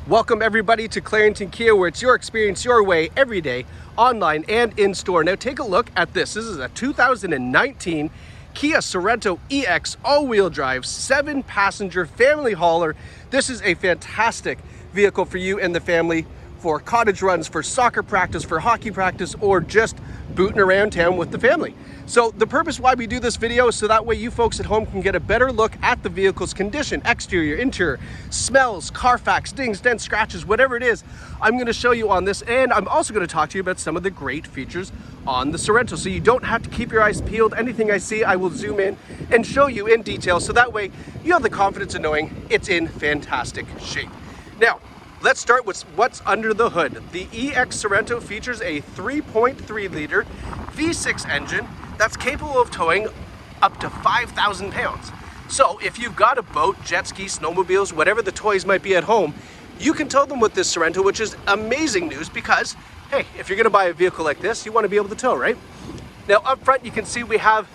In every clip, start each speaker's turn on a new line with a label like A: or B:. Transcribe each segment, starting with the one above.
A: Welcome everybody to Clarington Kia, where it's your experience your way every day, online and in store. Now take a look at this. This is a 2019 Kia Sorento EX all-wheel drive 7-passenger family hauler. This is a fantastic vehicle for you and the family for cottage runs, for soccer practice, for hockey practice, or just booting around town with the family. So the purpose why we do this video is so that way you folks at home can get a better look at the vehicle's condition, exterior, interior, smells, Carfax, dings, dents, scratches, whatever it is. I'm going to show you on this, and I'm also going to talk to you about some of the great features on the Sorento, so you don't have to keep your eyes peeled. Anything I see, I will zoom in and show you in detail, so that way you have the confidence of knowing it's in fantastic shape. Now, let's start with what's under the hood. The EX Sorento features a 3.3 liter V6 engine that's capable of towing up to 5,000 pounds. So if you've got a boat, jet ski, snowmobiles, whatever the toys might be at home, you can tow them with this Sorento, which is amazing news because, hey, if you're gonna buy a vehicle like this, you wanna be able to tow, right? Now up front, you can see we have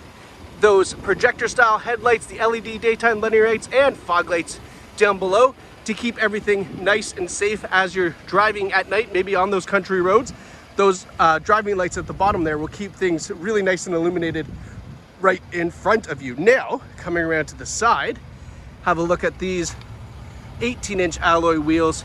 A: those projector style headlights, the LED daytime running lights, and fog lights down below to keep everything nice and safe as you're driving at night, maybe on those country roads. Those driving lights at the bottom there will keep things really nice and illuminated right in front of you. Now, coming around to the side, have a look at these 18-inch alloy wheels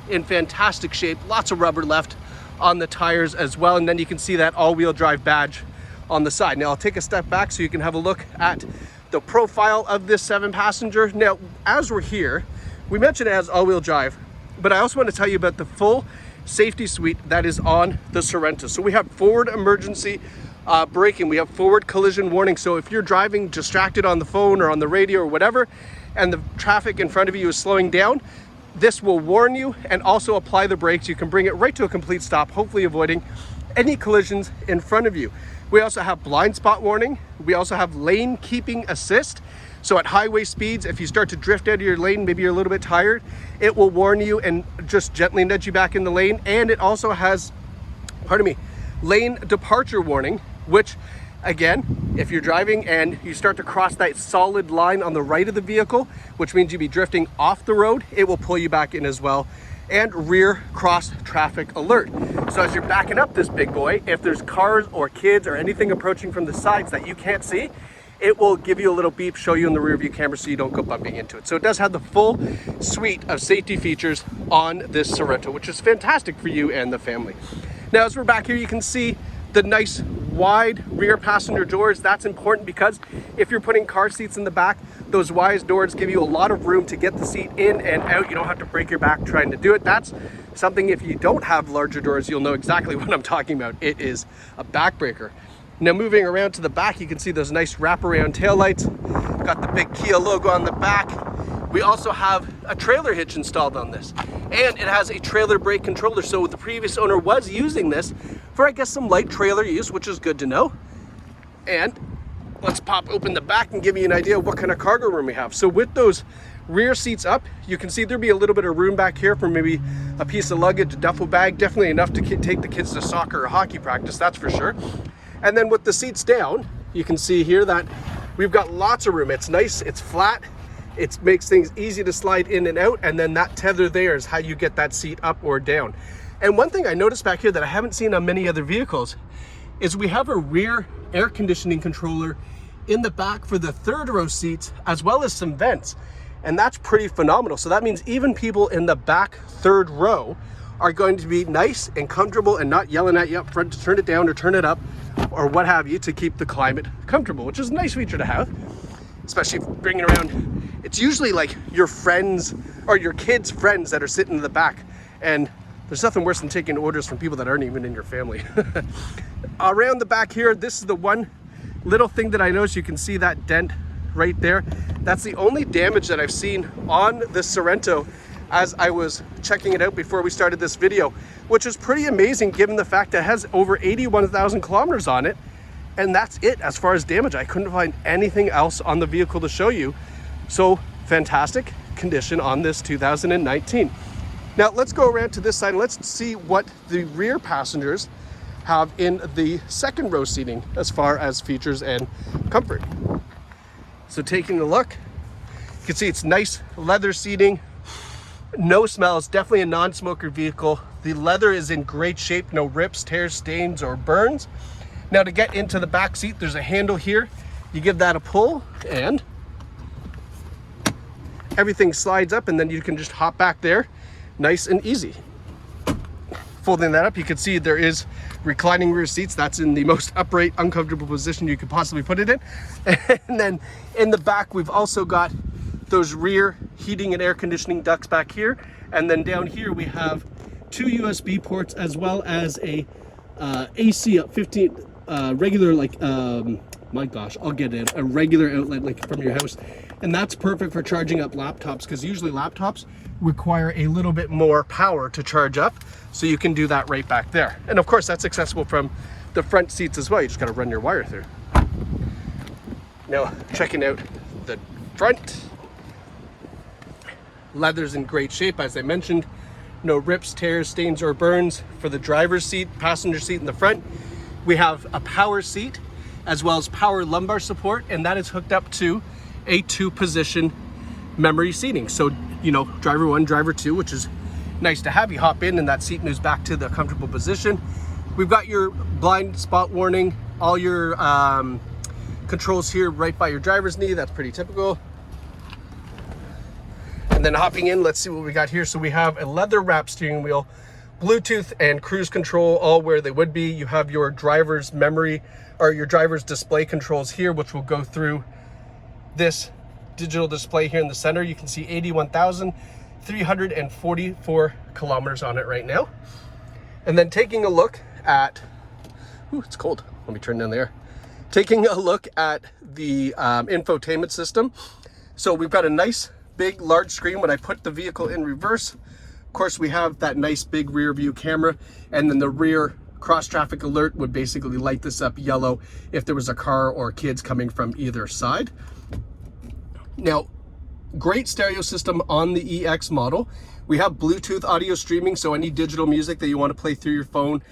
A: in fantastic shape. Lots of rubber left on the tires as well. And then you can see that all-wheel drive badge on the side. Now, I'll take a step back so you can have a look at the profile of this 7-passenger. Now, as we're here, we mentioned it has all-wheel drive, but I also want to tell you about the full safety suite that is on the Sorento. So we have forward emergency braking, we have forward collision warning. So if you're driving distracted on the phone or on the radio or whatever, and the traffic in front of you is slowing down, this will warn you and also apply the brakes. You can bring it right to a complete stop, hopefully avoiding any collisions in front of you. We also have blind spot warning. We also have lane keeping assist. So at highway speeds, if you start to drift out of your lane, maybe you're a little bit tired, it will warn you and just gently nudge you back in the lane. And it also has, lane departure warning, which again, if you're driving and you start to cross that solid line on the right of the vehicle, which means you'd be drifting off the road, it will pull you back in as well. And rear cross traffic alert. So as you're backing up this big boy, if there's cars or kids or anything approaching from the sides that you can't see, it will give you a little beep, show you in the rear view camera so you don't go bumping into it. So it does have the full suite of safety features on this Sorento, which is fantastic for you and the family. Now, as we're back here, you can see the nice wide rear passenger doors. That's important because if you're putting car seats in the back, those wide doors give you a lot of room to get the seat in and out. You don't have to break your back trying to do it. That's something, if you don't have larger doors, you'll know exactly what I'm talking about. It is a backbreaker. Now moving around to the back, you can see those nice wraparound taillights. Got the big Kia logo on the back. We also have a trailer hitch installed on this, and it has a trailer brake controller. So the previous owner was using this for, I guess, some light trailer use, which is good to know. And let's pop open the back and give you an idea of what kind of cargo room we have. So with those rear seats up, you can see there'll be a little bit of room back here for maybe a piece of luggage, a duffel bag, definitely enough to take the kids to soccer or hockey practice, that's for sure. And then with the seats down, you can see here that we've got lots of room. It's nice, it's flat, it makes things easy to slide in and out, and then that tether there is how you get that seat up or down. And one thing I noticed back here that I haven't seen on many other vehicles is we have a rear air conditioning controller in the back for the third row seats, as well as some vents. And that's pretty phenomenal. So that means even people in the back third row are going to be nice and comfortable and not yelling at you up front to turn it down or turn it up or what have you, to keep the climate comfortable, which is a nice feature to have, especially if bringing around. It's usually like your friends or your kids' friends that are sitting in the back, and there's nothing worse than taking orders from people that aren't even in your family. Around the back here, this is the one little thing that I noticed. You can see that dent right there. That's the only damage that I've seen on this Sorento as I was checking it out before we started this video, which is pretty amazing given the fact that it has over 81,000 kilometers on it, and that's it as far as damage. I couldn't find anything else on the vehicle to show you. So fantastic condition on this 2019. Now let's go around to this side and let's see what the rear passengers have in the second row seating as far as features and comfort. So taking a look, you can see it's nice leather seating, No smells, definitely a non-smoker vehicle. The leather is in great shape, no rips, tears, stains, or burns. Now to get into the back seat, there's a handle here. You give that a pull and everything slides up, and then you can just hop back there nice and easy. Folding that up, you can see there is reclining rear seats. That's in the most upright, uncomfortable position you could possibly put it in. And then in the back, we've also got those rear heating and air conditioning ducts back here. And then down here, we have 2 USB ports as well as a AC 15 regular, like, my gosh, I'll get it, a regular outlet like from your house. And that's perfect for charging up laptops, because usually laptops require a little bit more power to charge up. So you can do that right back there. And of course, that's accessible from the front seats as well. You just got to run your wire through. Now, checking out the front. Leather's in great shape, as I mentioned. No rips, tears, stains, or burns for the driver's seat, passenger seat in the front. We have a power seat as well as power lumbar support, and that is hooked up to a 2-position memory seating. So, you know, driver 1, driver 2, which is nice to have. You hop in and that seat moves back to the comfortable position. We've got your blind spot warning, all your controls here right by your driver's knee. That's pretty typical. And then hopping in, let's see what we got here. So we have a leather wrap steering wheel, Bluetooth and cruise control all where they would be. You have your driver's memory or your driver's display controls here, which will go through this digital display here in the center. You can see 81,344 kilometers on it right now. And then taking a look at, ooh, it's cold. Let me turn down the air. Taking a look at the infotainment system. So we've got a nice big large screen when I put the vehicle in reverse. Of course, we have that nice big rear view camera, and then the rear cross traffic alert would basically light this up yellow if there was a car or kids coming from either side. Now, great stereo system on the EX model. We have Bluetooth audio streaming, so any digital music that you want to play through your phone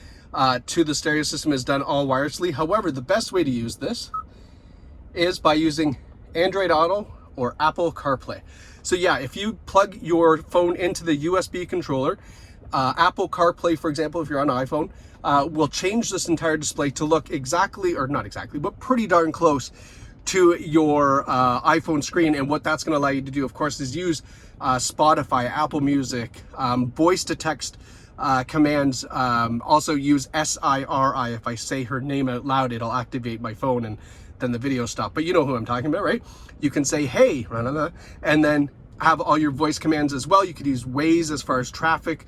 A: to the stereo system is done all wirelessly. However, the best way to use this is by using Android Auto or Apple CarPlay. So yeah, if you plug your phone into the USB controller, Apple CarPlay, for example, if you're on an iPhone, will change this entire display to look exactly, or not exactly, but pretty darn close to your iPhone screen. And what that's going to allow you to do, of course, is use Spotify, Apple Music, voice to text commands. Also use SIRI. If I say her name out loud, it'll activate my phone and then the video stop. But you know who I'm talking about, right? You can say, hey, and then have all your voice commands as well. You could use Waze as far as traffic,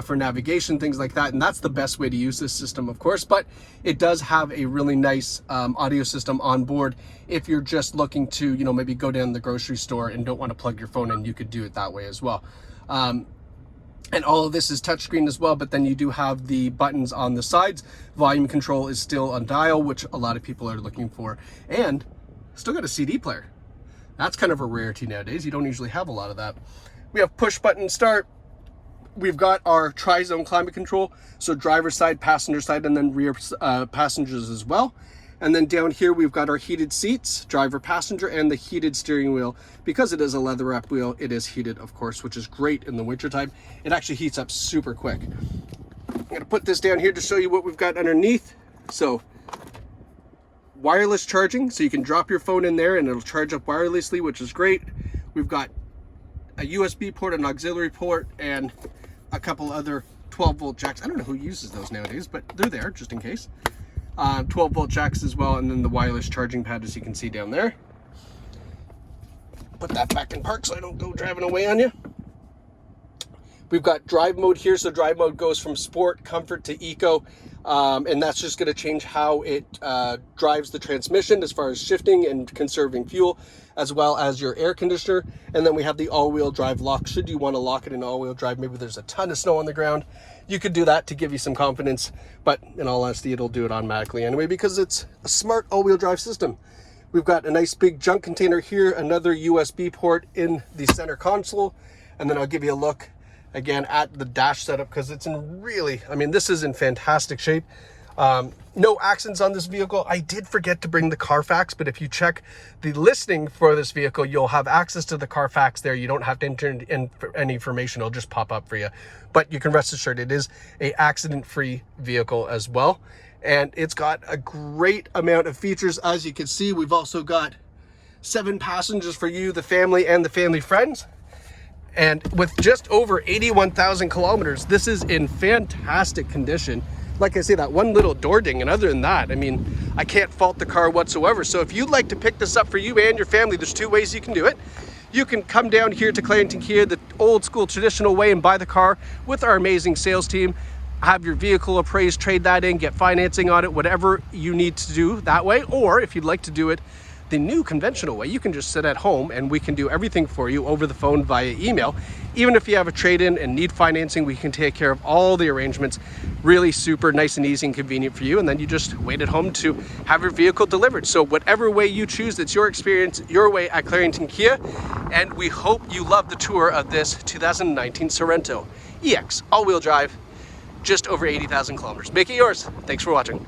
A: for navigation, things like that. And that's the best way to use this system, of course. But it does have a really nice audio system on board. If you're just looking to, you know, maybe go down to the grocery store and don't want to plug your phone in, you could do it that way as well. And all of this is touchscreen as well, but then you do have the buttons on the sides. Volume control is still on dial, which a lot of people are looking for. And still got a CD player. That's kind of a rarity nowadays. You don't usually have a lot of that. We have push button start. We've got our tri-zone climate control. So driver side, passenger side, and then rear passengers as well. And then down here, we've got our heated seats, driver, passenger, and the heated steering wheel. Because it is a leather wrap wheel, it is heated, of course, which is great in the wintertime. It actually heats up super quick. I'm gonna put this down here to show you what we've got underneath. So, wireless charging, so you can drop your phone in there and it'll charge up wirelessly, which is great. We've got a USB port, an auxiliary port, and a couple other 12-volt jacks. I don't know who uses those nowadays, but they're there just in case. 12-volt jacks as well, and then the wireless charging pad, as you can see down there. Put that back in park so I don't go driving away on you. We've got drive mode here, so drive mode goes from sport, comfort to eco, and that's just going to change how it drives the transmission as far as shifting and conserving fuel, as well as your air conditioner. And then we have the all-wheel drive lock. Should you want to lock it in all-wheel drive, maybe there's a ton of snow on the ground, you could do that to give you some confidence, but in all honesty, it'll do it automatically anyway because it's a smart all-wheel drive system. We've got a nice big junk container here, another USB port in the center console, and then I'll give you a look again at the dash setup because it's in really, I mean, this is in fantastic shape. No accidents on this vehicle. I did forget to bring the Carfax, but if you check the listing for this vehicle, you'll have access to the Carfax there. You don't have to enter in any information. It'll just pop up for you. But you can rest assured it is a accident-free vehicle as well. And it's got a great amount of features. As you can see, we've also got 7 passengers for you, the family, and the family friends. And with just over 81,000 kilometers, this is in fantastic condition. Like I say, that one little door ding, and other than that, I mean, I can't fault the car whatsoever. So if you'd like to pick this up for you and your family, there's 2 ways you can do it. You can come down here to Clarington Kia, the old school traditional way, and buy the car with our amazing sales team. Have your vehicle appraised, trade that in, get financing on it, whatever you need to do that way. Or if you'd like to do it the new conventional way, you can just sit at home and we can do everything for you over the phone via email. Even if you have a trade-in and need financing, we can take care of all the arrangements. Really super nice and easy and convenient for you. And then you just wait at home to have your vehicle delivered. So whatever way you choose, it's your experience, your way at Clarington Kia. And we hope you love the tour of this 2019 Sorento EX all-wheel drive, just over 80,000 kilometers. Make it yours. Thanks for watching.